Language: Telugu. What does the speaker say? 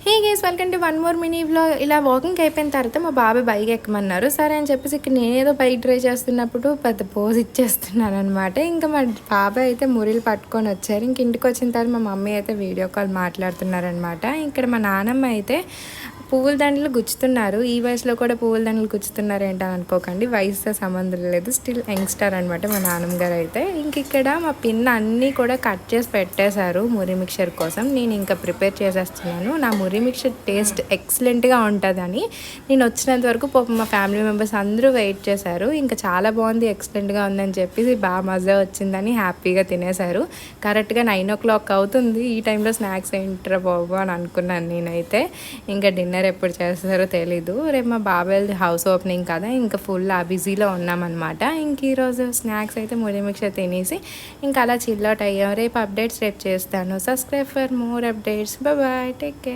Hey guys welcome to one more mini vlog. ఇలా వాకింగ్ అయిపోయిన తర్వాత మా బాబాయ్ బైక్ ఎక్కమన్నారు. సరే అని చెప్పేసి ఇక్కడ నేనేదో బైక్ డ్రైవ్ చేస్తున్నప్పుడు పెద్ద పోజ్ ఇచ్చేస్తున్నాను అనమాట. ఇంకా మా బాబాయ్ అయితే మురిలు పట్టుకొని వచ్చారు. ఇంక ఇంటికి వచ్చిన తర్వాత మా మమ్మీ అయితే వీడియో కాల్ మాట్లాడుతున్నారనమాట. ఇక్కడ మా నాన్నమ్మ అయితే పువ్వుల దండలు గుచ్చుతున్నారు. ఈ వయసులో కూడా పువ్వుల దండలు గుచ్చుతున్నారు ఏంటని అనుకోకండి, వయసుతో సంబంధం లేదు. స్టిల్ యంగ్స్టర్ అనమాట మా నాన్నమ్మ గారు అయితే. ఇంక ఇక్కడ మా పిన్న అన్నీ కూడా కట్ చేసి పెట్టేశారు మురి మిక్చర్ కోసం. నేను ఇంకా ప్రిపేర్ చేసేస్తున్నాను. నా మురి మిక్చర్ టేస్ట్ ఎక్సలెంట్గా ఉంటుందని నేను వచ్చినంత వరకు పాపం మా ఫ్యామిలీ మెంబర్స్ అందరూ వెయిట్ చేశారు. ఇంకా చాలా బాగుంది, ఎక్సలెంట్గా ఉందని చెప్పేసి బాగా మజా వచ్చిందని హ్యాపీగా తినేశారు. కరెక్ట్గా 9 o'clock అవుతుంది. ఈ టైంలో స్నాక్స్ ఏంట్రా బాబు అని అనుకున్నాను నేనైతే. ఇంకా డిన్నర్ ఎప్పుడు చేస్తారో తెలీదు. రేపు మా బాబాయ్ హౌస్ ఓపెనింగ్ కదా, ఇంకా ఫుల్ ఆ బిజీలో ఉన్నామన్నమాట. ఇంక ఈరోజు స్నాక్స్ అయితే మురి మిక్చర్ తినేసి ఇంకా అలా చిల్ అవుట్ అయ్యాం. రేపు అప్డేట్స్ రేపు చేస్తాను. Subscribe for more updates. Bye, take care.